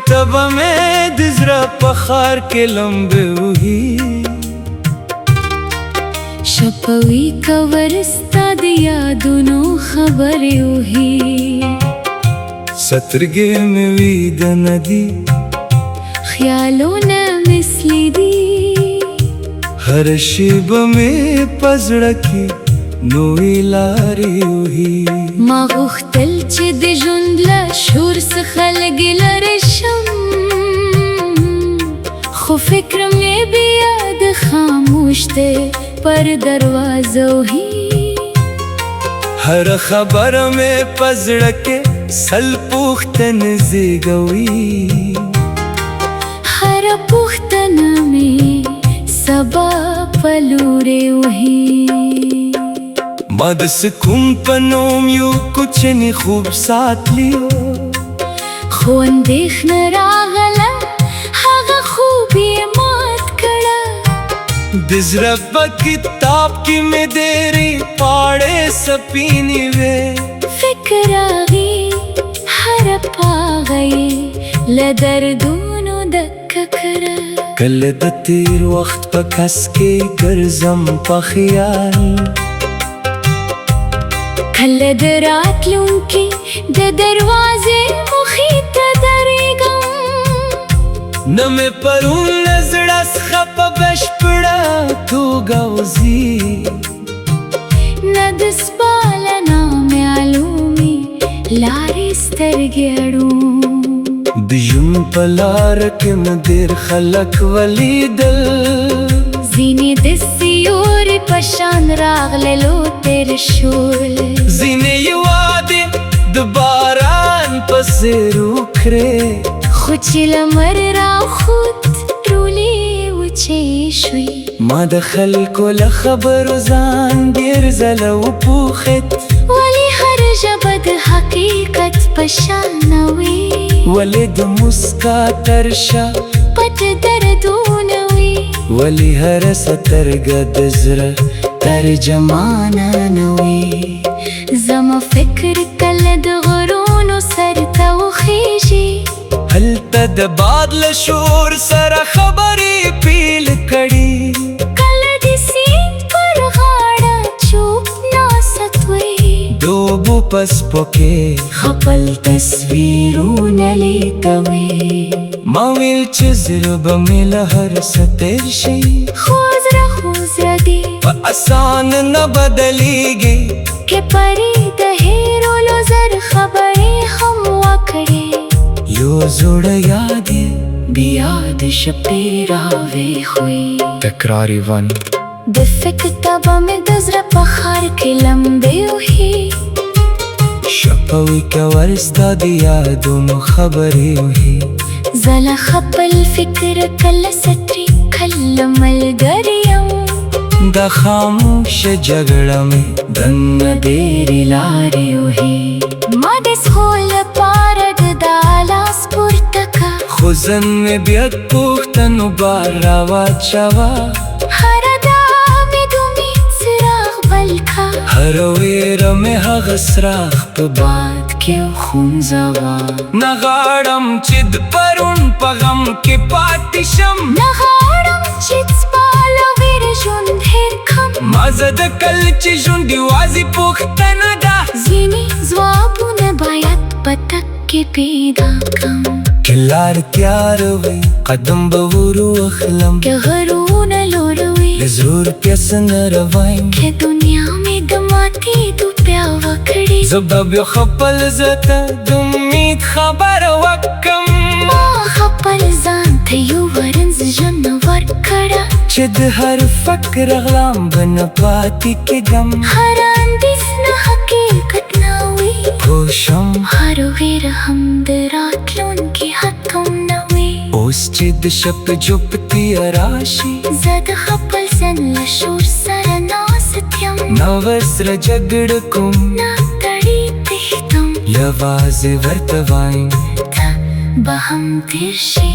تب में दिजरा पखार के लंबे हुई शपवी कवरस्ता दिया दोनों खबरें हुई सत्रगे में वीद नदी ख्यालों न मिसली दी हर शिब में पजड़की नोई लारी हुई ما غختل چې د ژوند له شور څخه لږ لرې شم خو فکر مې بیا د خاموش دی پر دروازو هی हर खबर में पजड़ के सल पुख्तन जिगवी हर पुख्तन में सबा पलूरे वही मदस कुंपनों यू कुछ नहीं खूब साथ लियो خو اندېښنه راغله هغه خوب یې مات کړه दिजरा किताब की में देरी पाड़े सपीनी वे فکر راغی هر پاغی لدردونو دک کړه कल द تیر وخت په کس کې ګرځم په خیال کله د راتلونکي د دروازې مخې ته درېږم نه مې پرون زړه څخه په بشپړه توګه وځي نه د سپاله نامعلومې لارې سترګې اړوم د ژوند په لار کې مې ډېر خلک ولیدل ځینې د سیوري په شان راغللو تېر شول ځینې یې وادې د باران پسې روکړې خو چې لمر راوخوت ټولې وچې شوې ما د خلکو له خبرو ځان ډېر ځله وپوښت ولې هر ژبه د حقیقت په شان نه وي ولې د مسکا ترشا پټ دردونه وي ولې هر سترګه د زړه ترجمانه نه وي زما فکر کله د غرونو سر ته وخیږي هلته د باد له شور سره خبرې پیل کړي کله د سیند پر غاړه چوپ ناست وي د اوبو په څپو کې خپل تصویرونه لیکوي ما ویل چې زړه به مې له هر څه تېر شي خو زړه دي په اسان نه بدلیږي که پرې د هیرولو زر خبرې هم وکړې یو زوړه یاد یې بیا د شپې راویښوي تکراري ون د فکر تبه مې د زړه په ښار کې لمبې وهي شپوي کور ستا د یادونو خبرې وهي زه له خپل فکر کله ستري کله ملګری یم دا خاموشه جګړه مې دننه ډېرې لارې وهي ما د څښو لپاره د دا لاس پورته که خو ځان مې بیا پوښتنو بار راواچوه هره دامې د امید څراغ بل که هر ویره مې هغه څراغ په باد کې وخونځوه نه غواړم چې د پرون په غم کې پاتې شم نه غواړم چې څپاله ویره ژوند هېر کړم ما زه د کل چې ژوند یوازې پوښتنه ده ځینې ځوابونه باید په تک کې پیدا کړم که لار تیاره وي قدم به ورو اخلم که غرونه لوړ وي له زور پیسه نه روایم که دنیا مې د ماتېدو بیا وکړي زه به بیا خپل زه ته د امید خبره وکړم ما خپل ځان ته یو ورنځژنه ورکړه چې د هر فکر غلام به نه پاتې کېږم هر اندېښنه حقیقت نه وي پوه شم هر ویره هم د راتلونکي حتم نه وي اوس چې د شپ جوپتي راشي زه د خپل ځان له شور سره ناست یم نه ورسره جګړه کوم نه تړي تښتم یوازې ورته وایم ته به هم تېر شي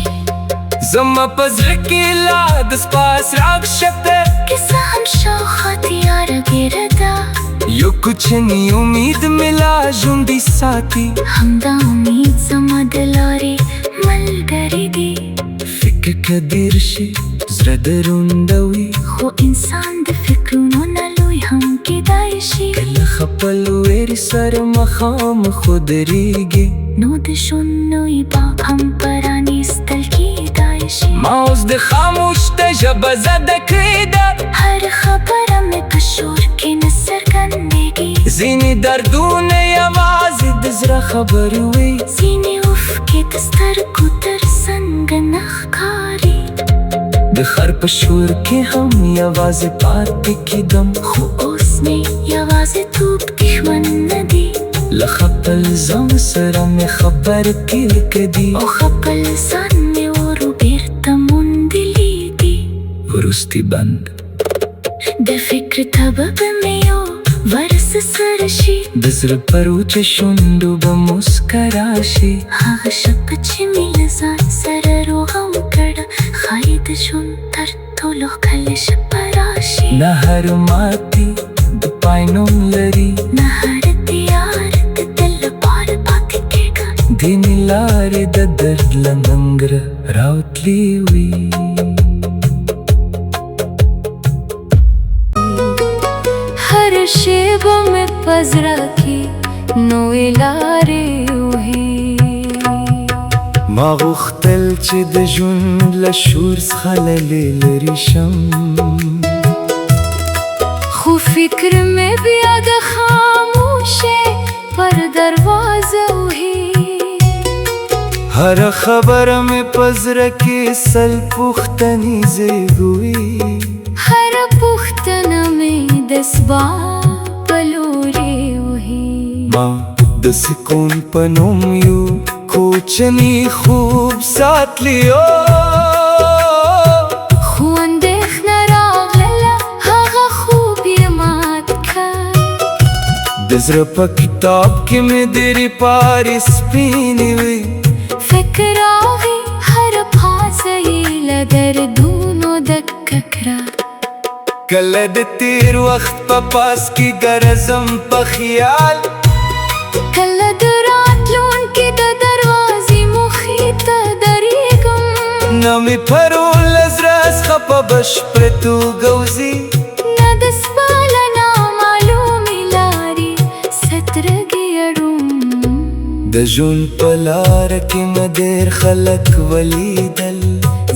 زما په زړه کې لا د سپا څراغ شته که څه هم شاوخوا تیاره ګیره ده یو کوچنی امید مې لا ژوندی ساتي همدا امید زما د لارې ملګری دی فکر کدیر شي زړه دروندوي خو انسان د فکرونو نه لوی هم کیدای شي کله خپل ویرې سره مخامخ ودرېږي نو د ژوند نوی باب هم پرانیستل کیدای شي ما اوس د خاموش د ژبه زده کړې ده هر خبره مې په شور کې نه څرګندېږي ځینې دردونه یوازې د زړه خبرې وي ځینې اوښکې د سترګو تر څنګ نه ښکاري د خر په شور کې هم یوازې پاتې کېدم خو اوس مې یوازیتوب دښمن نه دی له خپل ځان سره مې خبرې کې دي او خپل ځان مې ورو بیرته موندلی دي وروستي بند د فکر تبه به مې یو ورس سره شي د زړه پر وچه شونډو به مسکا راشي هغه شپه چې مې له ځان سره روغه وکړه ښایي د ژوند تر ټولو ښکلې شپه راشي نه هر ماتې د پای نوم لري نه هر تیار د تل لپاره پاتې کېږه ځینې لارې د درد له ننګره راوتلې وي هر شیبه مې په زړه کې نوې لارې وهي ما غوښتل چې د ژوند له شور څخه لرې شم خو فکر مې بیا د خاموشۍ پر دروازه وهي هر خبره مې په زړه کې سل پوښتنې زیږوي هر پوښتنه مې د سبا په لورې وهي ما د سکون په نوم یو کوچنی خوب ساتلیو خو اندېښنه راغله هغه خوب یې مات کړ د زړه په کتاب کې مې ډېرې پارې سپینې وي فکر راغی هر پاسه یې له دردونو ډکه کړه کله د تیر وخت په پاس کې ګرځم په خیال کله د راتلونکي د دروازې مخې ته درېږم نه مې پرول زړه څخه په بشپړ توګه وځي نه د سبا له نامعلومې لارې سترګې اړوم د ژوند په لاره کې مې ډېر خلک ولیدل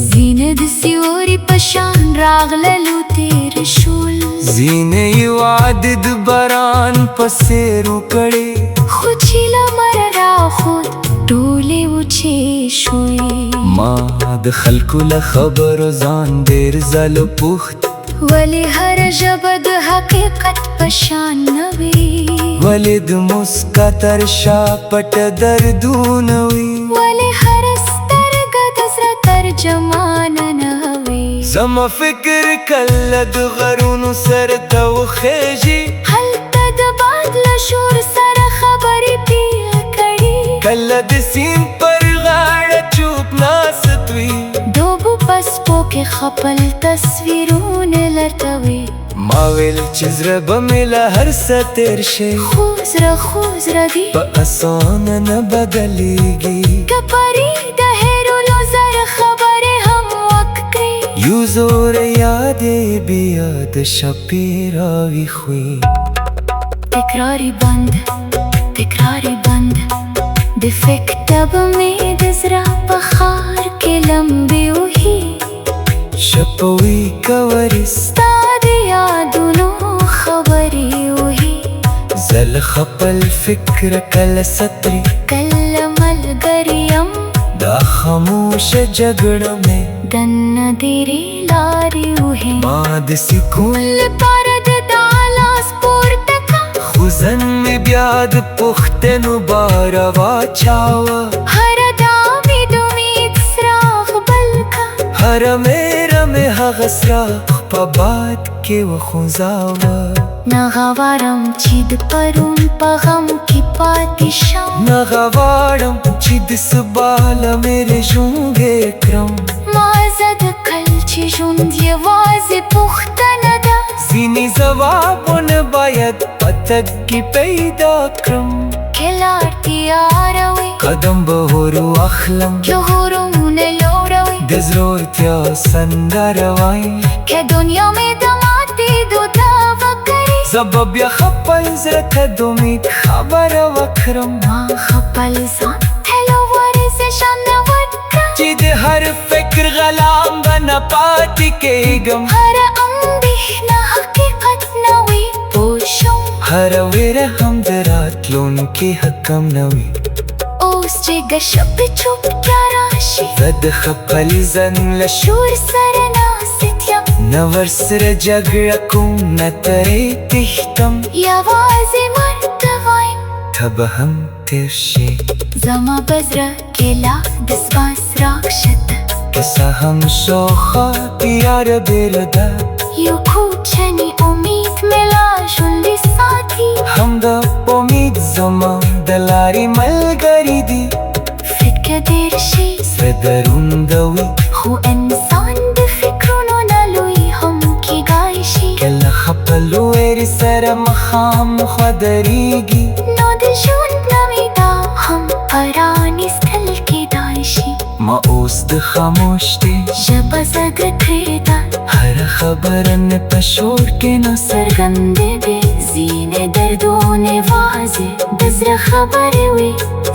ځینې د سیوري په شان راغلل تیر شول ځینې یې وعدې د باران په څېر وکړې خو چې لمر راخوت ټولې وچې شوې ما د خلکو له خبرو ځان ډېر ځله پوښت ولې هر ژبه د حقیقت په شان نه وي ولې د مسکا تر شا پټه دردونه وي ولې هر سترګه د زړه ترجمانه نه وي زما فکر کله د غرونو سر ته وخیژي هلته د باد له شور سره خبرې پیل کړي کله د سیند پر غاړه چوپ ناست وي دوبو پسپو کې خپل تصویرونه لټوي ما ویل چې زړه به مې له هر څه تېر شي خو زړه دی په اسانه نه بدلیږي که پرې د هیرولو زر خبرې هم وکړي یو زور یادې بیا د شپې راویښوي تکراری بند د فکر تبه مې د زړه په ښار کې لمبې وهي شپوي کوری ستا د یادونو خبرې وهي زه له خپل فکره کله سطرې کله ملګری یم دا خاموشه جګړه مې دننه ډېرې لارې وهي ما د سکون لپاره د دا لاس پورته کړه خو ځان مې بیا د پوښتنو باره واچاوه هره دامې د امید څراغ بل کړه هره میره مې هغه څراغ په باد کې وخوځاوه نه غواړم چې د پرون په غم کې پاتې شم نه غواړم چې د سبا له مې ژوندی کړم ما زده کړل چې ژوند یوازې پوښتنه ده ځینې ځوابونه باید په تګ کې پیدا کړم خلار تیاروي قدم به هورو اخلم که هورونه لوروي د زړورتیا سندره وایم که دنیا می دماتی دو دعوه کری زه به بیا خپل زړه ته د امید خبره وکړم ما خپل ځان ته له ورزشانه ورکړم چې د هر فکر غلام به نه پاتې کېږم هر اندېښنه حقیقت نه وي پوه شوم هر ویره هم د راتلونکي حکم نه وي اوس چې ګشه په چوپتیا راشي زه د خپل ځان له شور سره ناست یم نه ورسره جګړه کوم نه ترې تښتم یوازې مرته وایم ته به هم تېر شي زما په زړه کې لا د سپا څراغ شته کیسه هم شاوخوا تیاره بېله ده یو کوچنی امید مې لا ژوندی ساتي همدا امید زما د لارې ملګری دی فکر ډېر شي زړه دروند وي خو انسان د فکرونو نه لوی هم کېدای شي کله خپل ویرې سره مخامخ ودرېږي نو د ژوند نوې دا هم پرانیستل کېدای شي ما اوس د خاموش دی ژبه زده ده هره خبره نه په شور کې نه څرګندې دي ځینې دردونه واضح د زړه خبرې وي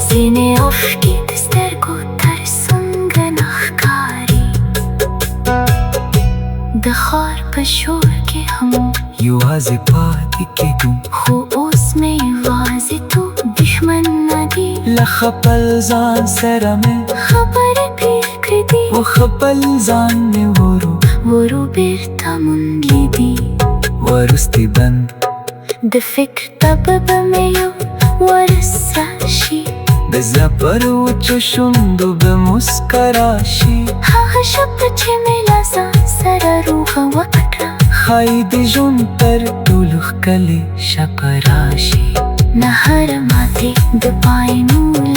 ځینې اوښکې د سترګو تر څنګه نه ښکاري د ښار په شور کې هم یوازې پاتې کېږم خو اوس مې یوازیتوب دښمن نه دی له خپل ځان سره مې خبرې پرې کړې و خپل ځان مې ورو بیرته موندلی دي وروستی بند د فکر تبه به مې یو ورځ راشي د زړه پر وچو شونډو به مسکا راشي هغه شپه چې مې له ځان سره روغه وکړه ښایي د ژوند تر ټولو ښکلې شپه راشي نه هر ماتې د پای نور